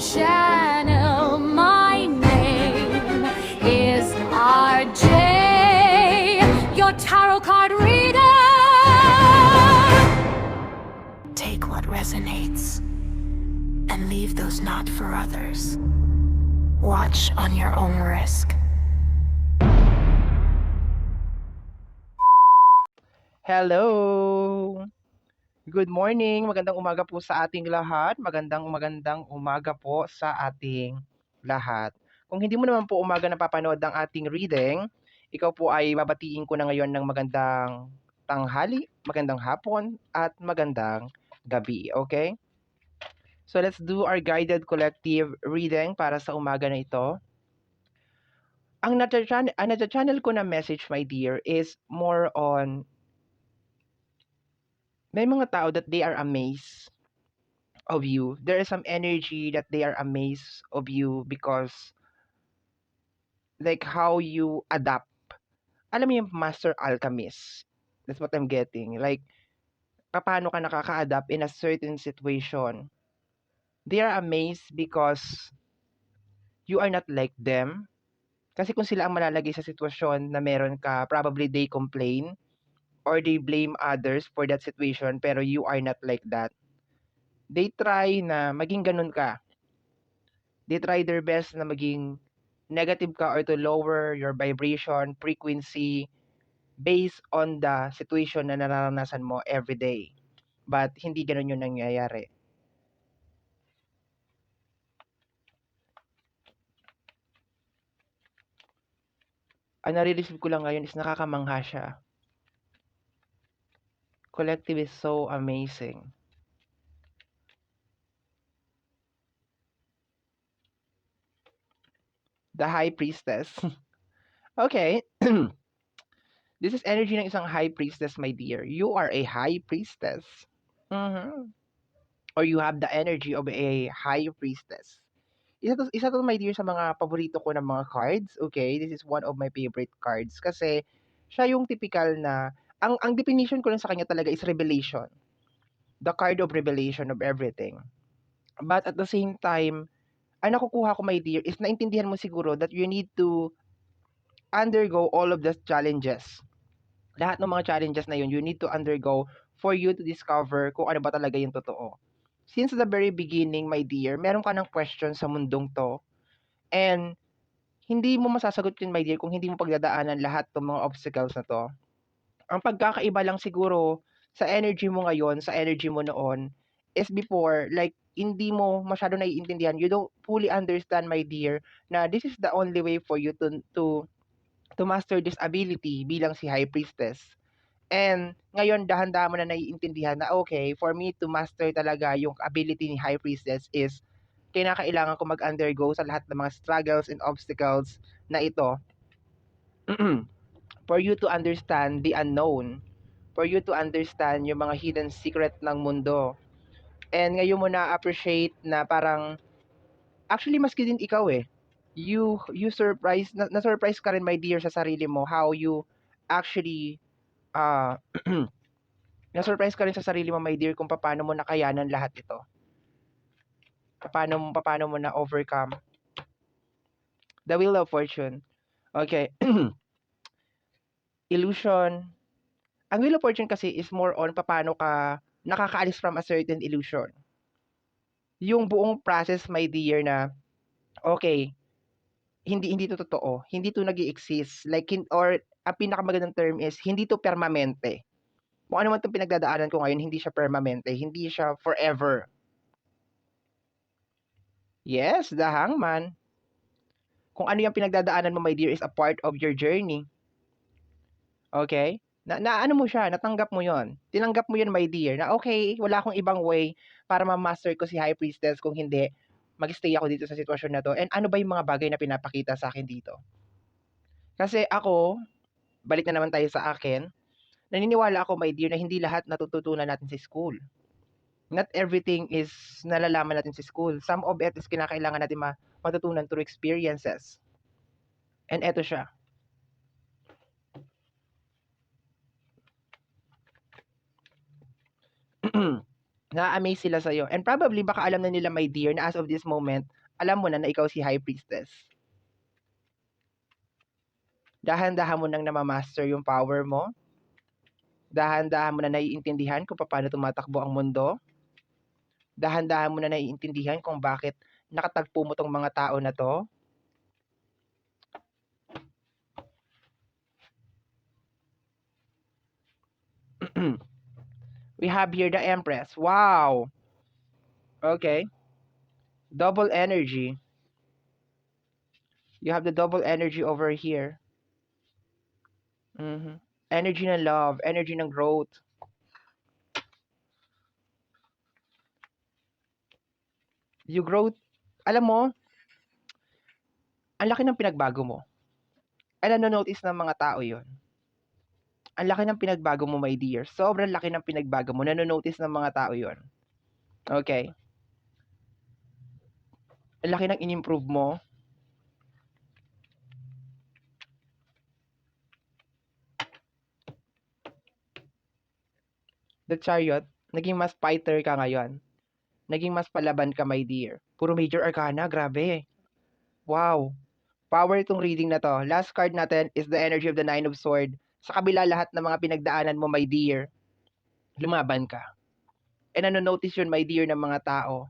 channel. My name is RJ, your tarot card reader. Take what resonates and leave those not for others. Watch on your own risk. Hello! Good morning, magandang umaga po sa ating lahat. Magandang umaga po sa ating lahat. Kung hindi mo naman po umaga napapanood ang ating reading, ikaw po ay babatiin ko na ngayon ng magandang tanghali, magandang hapon, at magandang gabi, okay? So let's do our guided collective reading para sa umaga na ito. Ang nata-channel ko na message, my dear, is more on may mga tao that they are amazed of you. There is some energy that they are amazed of you because like how you adapt. Alam mo yung master alchemist. That's what I'm getting. Like, paano ka nakaka-adapt in a certain situation. They are amazed because you are not like them. Kasi kung sila ang malalagay sa sitwasyon na meron ka, probably they complain or they blame others for that situation, pero you are not like that. They try na maging ganun ka. They try their best na maging negative ka or to lower your vibration, frequency, based on the situation na nararanasan mo every day. But hindi ganun yung nangyayari. Ang nare-receive ko lang ngayon is nakakamangha siya. Collective is so amazing. The High Priestess. Okay. This is energy ng isang High Priestess, my dear. You are a High Priestess. Mhm. Or you have the energy of a High Priestess. Isa to, my dear, sa mga paborito ko ng mga cards. Okay, this is one of my favorite cards kasi siya yung typical na ang definition ko lang sa kanya talaga is revelation. The card of revelation of everything. But at the same time, ang nakukuha ko, my dear, is naintindihan mo siguro that you need to undergo all of the challenges. Lahat ng mga challenges na yun, you need to undergo for you to discover kung ano ba talaga yung totoo. Since the very beginning, my dear, meron ka ng question sa mundong to. And hindi mo masasagot yun, my dear, kung hindi mo pagdadaanan lahat ng mga obstacles na to. Ang pagkakaiba lang siguro sa energy mo ngayon, sa energy mo noon, is before, like, hindi mo masyado naiintindihan. You don't fully understand, my dear, na this is the only way for you to master this ability bilang si High Priestess. And ngayon, dahan-dahan mo na naiintindihan na, okay, for me to master talaga yung ability ni High Priestess is kinakailangan ko mag-undergo sa lahat ng mga struggles and obstacles na ito for you to understand the unknown, for you to understand yung mga hidden secret ng mundo. And ngayon mo na-appreciate na parang, actually, maski din ikaw eh, you surprise, na-surprise ka rin, my dear, sa sarili mo, how you actually, uh, na-surprise ka rin sa sarili mo, my dear, kung paano mo nakayanan lahat ito. Paano mo na overcome the wheel of fortune. Okay. Illusion. Ang wheel of fortune kasi is more on paano ka nakakaalis from a certain illusion. Yung buong process, my dear, na okay, hindi to totoo. Hindi to nag-i-exist. Like, or ang pinakamagandang term is, hindi to permanente. Kung ano man itong pinagdadaanan ko ngayon, hindi siya permanente. Hindi siya forever. Yes, the hangman. Kung ano yung pinagdadaanan mo, my dear, is a part of your journey. Okay? Na ano mo siya, natanggap mo yon. Tinanggap mo yon, my dear, na okay, wala akong ibang way para ma-master ko si High Priestess kung hindi mag-stay ako dito sa sitwasyon na to. And ano ba yung mga bagay na pinapakita sa akin dito? Kasi ako, balik na naman tayo sa akin, naniniwala ako, my dear, na hindi lahat natututunan natin sa school. Not everything is nalalaman natin sa school. Some of it is kinakailangan natin matutunan through experiences. And eto siya. Na-amaze sila sa'yo. And probably, baka alam na nila, my dear, na as of this moment, alam mo na ikaw si High Priestess. Dahan-dahan mo nang namamaster yung power mo. Dahan-dahan mo na naiintindihan kung paano tumatakbo ang mundo. Dahan-dahan mo na naiintindihan kung bakit nakatagpo mo tong mga tao na to. We have here the Empress. Wow! Okay. Double energy. You have the double energy over here. Energy ng love, energy ng growth. You grow, alam mo, ang laki ng pinagbago mo. And nanonotice ng mga tao yon. Ang laki ng pinagbago mo, my dear. Sobrang laki ng pinagbago mo. Nanonotice ng mga tao yon. Okay. Ang laki ng in-improve mo. The Chariot, naging mas fighter ka ngayon. Naging mas palaban ka, my dear. Puro major arcana, grabe. Wow. Power itong reading na to. Last card natin is the energy of the Nine of Swords. Sa kabila lahat ng mga pinagdaanan mo, my dear, lumaban ka. And nanonotice yun, my dear, ng mga tao.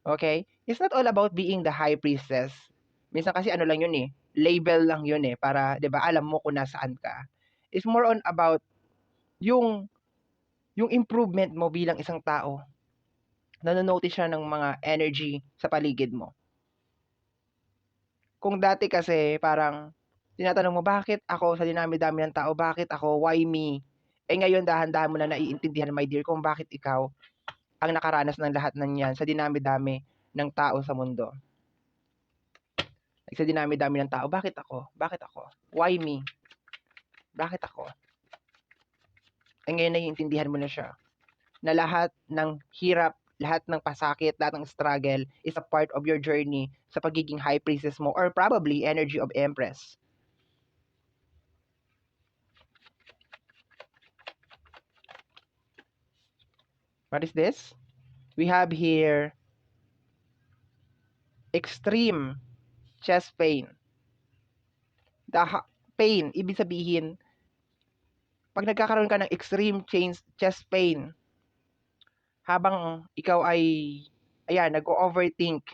Okay? It's not all about being the High Priestess. Minsan kasi ano lang yun eh, label lang yun eh, para, 'di ba, alam mo kung nasaan ka. It's more on about yung improvement mo bilang isang tao. Nanonotice siya ng mga energy sa paligid mo. Kung dati kasi parang tinatanong mo, bakit ako sa dinami-dami ng tao, bakit ako, why me? Eh ngayon dahan-dahan mo na naiintindihan, my dear, kung bakit ikaw ang nakaranas ng lahat ng yan sa dinami-dami ng tao sa mundo. Sa dinami-dami ng tao, bakit ako? Bakit ako? Why me? Bakit ako? Eh ngayon naiintindihan mo na siya. Na lahat ng hirap, lahat ng pasakit, lahat ng struggle is a part of your journey sa pagiging High Priestess mo or probably energy of Empress. What is this? We have here extreme chest pain. The pain, ibig sabihin, pag nagkakaroon ka ng extreme chest pain, habang ikaw ay, ayan, nag-overthink,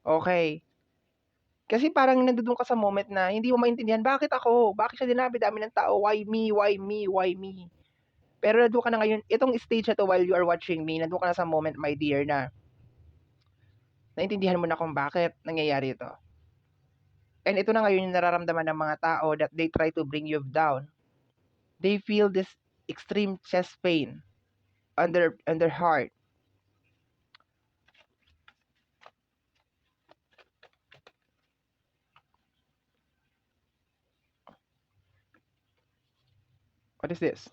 okay, kasi parang nandoon ka sa moment na hindi mo maintindihan, bakit ako? Bakit siya dinami-dami ng tao? Why me? Why me? Why me? Pero nandoon ka na ngayon, itong stage na to while you are watching me, nandoon ka na sa moment, my dear, na naintindihan mo na kung bakit nangyayari ito. And ito na ngayon yung nararamdaman ng mga tao that they try to bring you down. They feel this extreme chest pain on their heart. What is this?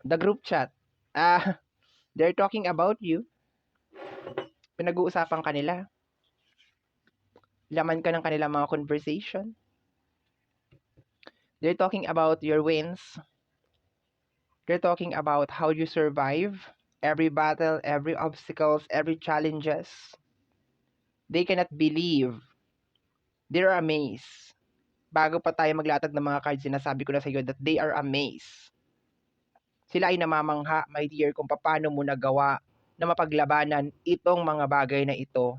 The group chat. They're talking about you. Pinag-uusapan kanila. Laman ka ng kanilang mga conversation. They're talking about your wins. They're talking about how you survive every battle, every obstacles, every challenges. They cannot believe. They're amazed. Bago pa tayo maglatag ng mga cards, sinasabi ko na sa iyo that they are amazed. Sila ay namamangha, my dear, kung paano mo nagawa na mapaglabanan itong mga bagay na ito.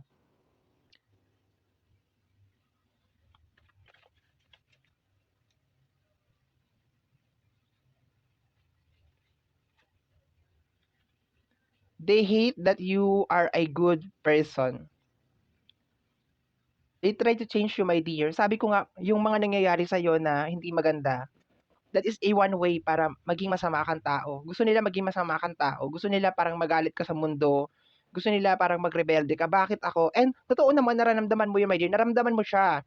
They hate that you are a good person. They try to change you, my dear. Sabi ko nga, yung mga nangyayari sa'yo na hindi maganda, that is a one way para maging masama kang tao. Gusto nila maging masama kang tao. Gusto nila parang magalit ka sa mundo. Gusto nila parang magrebelde ka. Bakit ako? And totoo naman, nararamdaman mo yun, my dear. Naramdaman mo siya.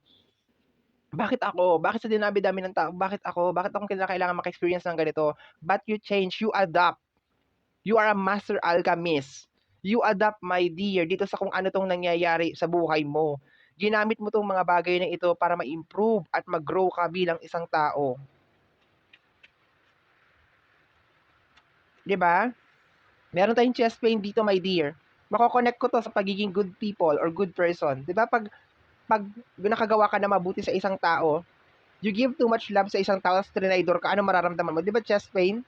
Bakit ako? Bakit sa dinabi-dami ng tao? Bakit ako? Bakit akong kailangan maka-experience ng ganito? But you change, you adapt. You are a master alchemist. You adapt, my dear, dito sa kung ano tong nangyayari sa buhay mo. Ginamit mo tong mga bagay na ito para ma-improve at mag-grow ka bilang isang tao. 'Di ba? Meron tayong chest pain dito, my dear. Mako-connect ko to sa pagiging good people or good person. 'Di ba pag nakagawa ka na mabuti sa isang tao, you give too much love sa isang tao, tapos trinaydor ka, ano mararamdaman mo? 'Di ba chest pain?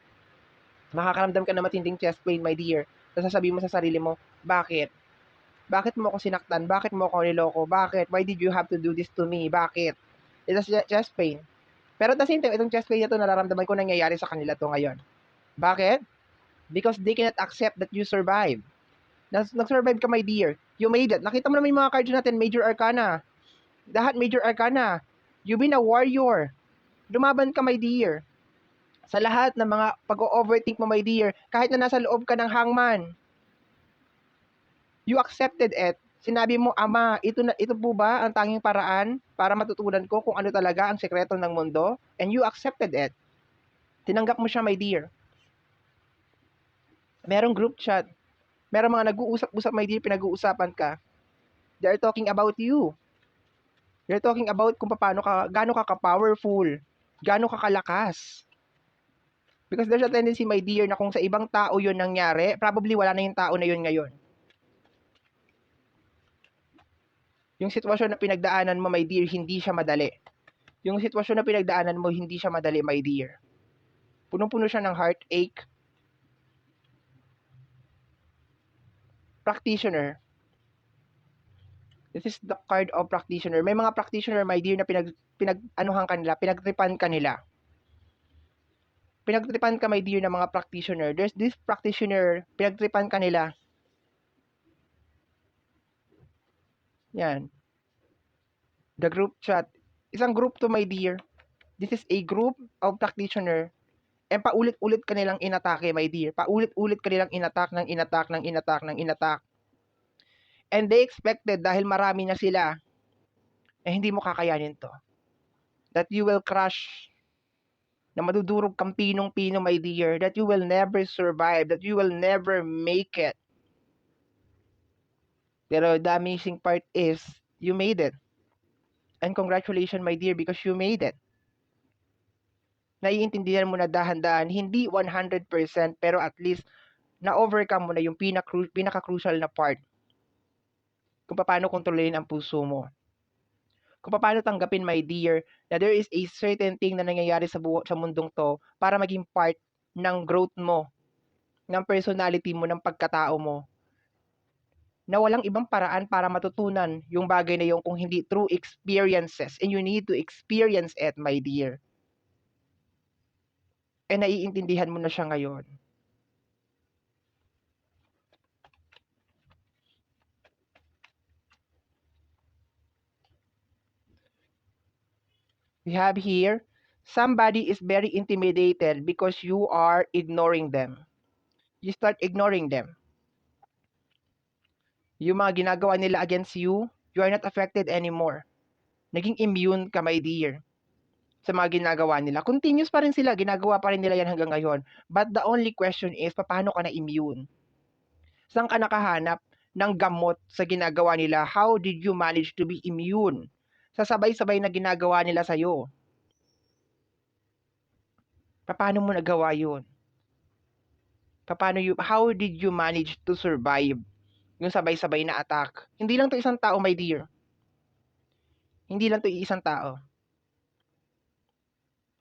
Makakaramdam ka na matinding chest pain, my dear. Tapos sasabihin mo sa sarili mo, bakit? Bakit mo ako sinaktan? Bakit mo ako niloko? Bakit? Why did you have to do this to me? Bakit? It's chest pain. Pero at the same time, itong chest pain na to, nararamdaman ko nangyayari sa kanila to ngayon. Bakit? Because they cannot accept that you survive. Nag-survive ka, my dear. You made it. Nakita mo naman yung mga cards natin, Major Arcana. Lahat Major Arcana. You've been a warrior. Lumaban ka, my dear. Sa lahat ng mga pag-overthink mo, my dear, kahit na nasa loob ka ng hangman, you accepted it. Sinabi mo, Ama, ito po ba ang tanging paraan para matutunan ko kung ano talaga ang sekreto ng mundo? And you accepted it. Tinanggap mo siya, my dear. Merong group chat. Merong mga nag-uusap-usap, my dear, pinag-uusapan ka. They are talking about you. They're talking about kung paano ka, gaano ka ka-powerful, gaano ka kalakas. Because there's a tendency, my dear, na kung sa ibang tao yun nangyari, probably wala na yung tao na yun ngayon. Yung sitwasyon na pinagdaanan mo, my dear, hindi siya madali. Yung sitwasyon na pinagdaanan mo, hindi siya madali, my dear. Punong-puno siya ng heartache. Practitioner. This is the card of practitioner. May mga practitioner, my dear, na pinag-anuhan kanila, pinagtripan kanila. Pinagtripan ka, my dear, ng mga practitioner. There's this practitioner, pinagtripan kanila. Yan. The group chat. Isang group to, my dear. This is a group of practitioner. And paulit-ulit kanilang inatake, my dear. Paulit-ulit kanilang inatak. And they expected, dahil marami na sila, hindi mo kakayanin to. That you will crush. Na madudurog kang pinong-pino, my dear. That you will never survive. That you will never make it. Pero the amazing part is, you made it. And congratulations, my dear, because you made it. Naiintindihan mo na dahan-dahan, hindi 100%, pero at least, na-overcome mo na yung pinaka-crucial na part. Kung paano kontrolin ang puso mo. Kung paano tanggapin, my dear, na there is a certain thing na nangyayari sa mundong to para maging part ng growth mo, ng personality mo, ng pagkatao mo. Na walang ibang paraan para matutunan yung bagay na yung kung hindi through experiences. And you need to experience it, my dear. And naiintindihan mo na siya ngayon. We have here, somebody is very intimidated because you are ignoring them. You start ignoring them. Yung mga ginagawa nila against you, you are not affected anymore. Naging immune ka, my dear, sa mga ginagawa nila. Continuous pa rin sila, ginagawa pa rin nila yan hanggang ngayon. But the only question is, paano ka na immune? Saan ka nakahanap ng gamot sa ginagawa nila? How did you manage to be immune sa sabay-sabay na ginagawa nila sa'yo? Paano mo nagawa yun? How did you manage to survive yung sabay-sabay na attack? Hindi lang to isang tao, my dear. Hindi lang to isang tao.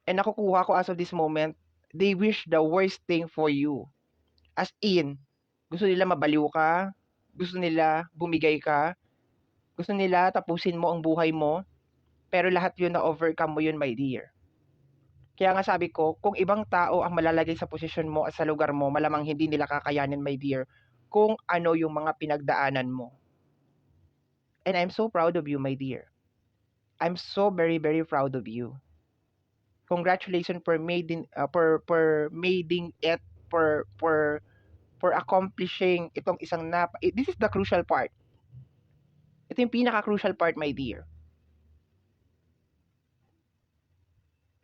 And nakukuha ko as of this moment, they wish the worst thing for you. As in, gusto nila mabaliw ka, gusto nila bumigay ka, gusto nila tapusin mo ang buhay mo, pero lahat yun na-overcome mo yun, my dear. Kaya nga sabi ko, kung ibang tao ang malalagay sa posisyon mo at sa lugar mo, malamang hindi nila kakayanin, my dear, kung ano yung mga pinagdaanan mo. And I'm so proud of you, my dear. I'm so very, very proud of you. Congratulations for making it, for accomplishing itong isang this is the crucial part. Ito yung pinaka-crucial part, my dear.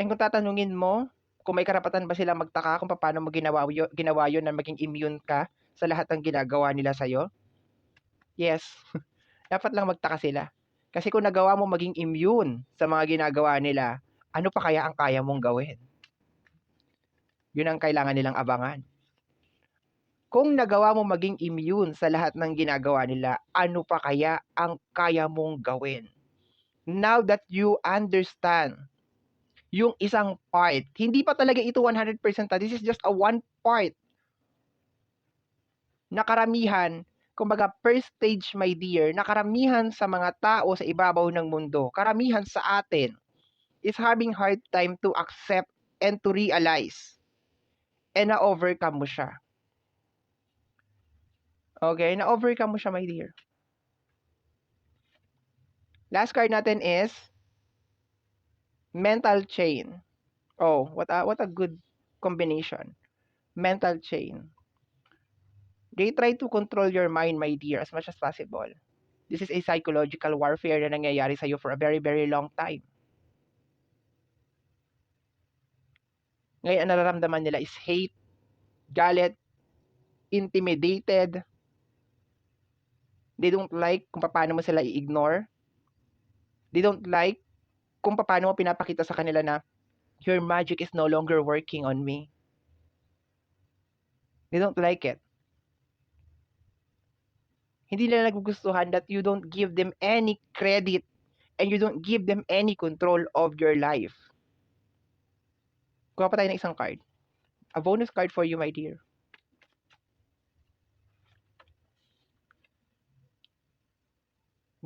And kung tatanungin mo, kung may karapatan ba sila magtaka kung paano mo ginawa yun na maging immune ka sa lahat ng ginagawa nila sa'yo? Yes. Dapat lang magtaka sila. Kasi kung nagawa mo maging immune sa mga ginagawa nila, ano pa kaya ang kaya mong gawin? Yun ang kailangan nilang abangan. Kung nagawa mo maging immune sa lahat ng ginagawa nila, ano pa kaya ang kaya mong gawin? Now that you understand yung isang part, hindi pa talaga ito 100%, this is just a one part na karamihan, kumbaga first stage my dear, na karamihan sa mga tao sa ibabaw ng mundo, karamihan sa atin, is having hard time to accept and to realize and na-overcome mo siya. Okay? Na-overcome mo siya, my dear. Last card natin is mental chain. Oh, what a good combination. Mental chain. They try to control your mind, my dear, as much as possible. This is a psychological warfare na nangyayari sa'yo for a very, very long time. Ngayon, ang nararamdaman nila is hate, galit, intimidated. They don't like kung paano mo sila i-ignore. They don't like kung paano mo pinapakita sa kanila na your magic is no longer working on me. They don't like it. Hindi nila nagugustuhan that you don't give them any credit and you don't give them any control of your life. Kuha pa tayo ng isang card. A bonus card for you, my dear.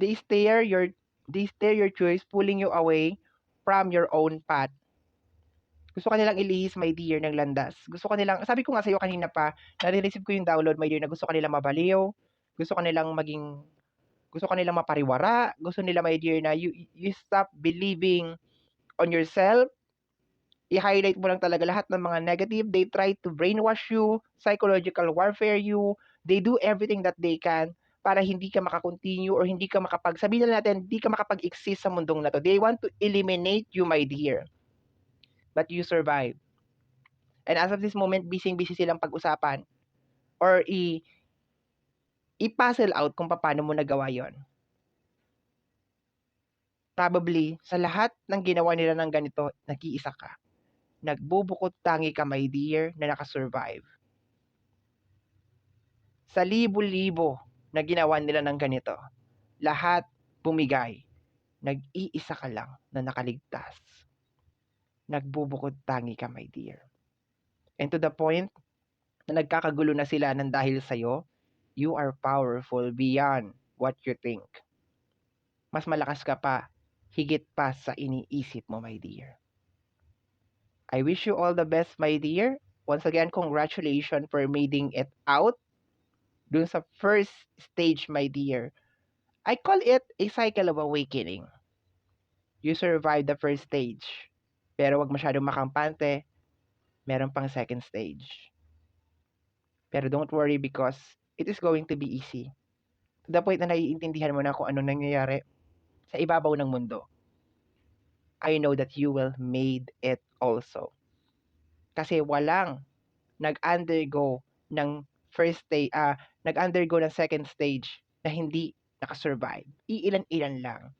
They stare your choice, pulling you away from your own path. Gusto ka nilang ilihis, my dear, ng landas. Gusto ka nilang, sabi ko nga sa'yo kanina pa, nare-receive ko yung download, my dear, na gusto ka nilang mabaliw, gusto ka nilang mapariwara, gusto nila, my dear, na you stop believing on yourself, i-highlight mo lang talaga lahat ng mga negative, they try to brainwash you, psychological warfare you, they do everything that they can para hindi ka makakontinue or hindi ka sabihin na natin, hindi ka makapag-exist sa mundong na to. They want to eliminate you, my dear. But you survive. And as of this moment, busy silang pag-usapan or i-puzzle out kung paano mo nagawa yon. Probably, sa lahat ng ginawa nila ng ganito, nag-iisa ka. Nagbubukod tangi ka, my dear, na nakasurvive. Sa libo-libo na ginawa nila ng ganito, lahat bumigay. Nag-iisa ka lang na nakaligtas. Nagbubukod tangi ka, my dear. And to the point na nagkakagulo na sila ng dahil sa'yo, you are powerful beyond what you think. Mas malakas ka pa, higit pa sa iniisip mo, my dear. I wish you all the best, my dear. Once again, congratulations for making it out dun sa first stage, my dear. I call it a cycle of awakening. You survived the first stage. Pero wag masyadong makampante. Meron pang second stage. Pero don't worry because it is going to be easy. To the point na naiintindihan mo na kung ano nangyayari sa ibabaw ng mundo. I know that you will made it also. Kasi walang nag-undergo ng nag-undergo ng second stage na hindi nakasurvive. Iilan-ilan lang.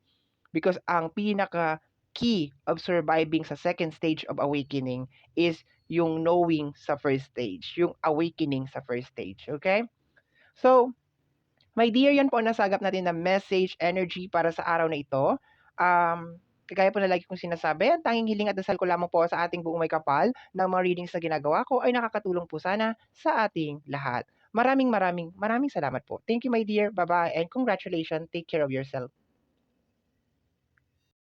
Because ang pinaka key of surviving sa second stage of awakening is yung knowing sa first stage, yung awakening sa first stage, okay? So, my dear, yan po ang nasagap natin na message energy para sa araw na ito. Kagaya po na lagi kong sinasabi, ang tanging hiling at dasal ko lamang po sa ating buong may kapal ng mga readings na ginagawa ko ay nakakatulong po sana sa ating lahat. Maraming salamat po. Thank you, my dear. Bye-bye and congratulations. Take care of yourself.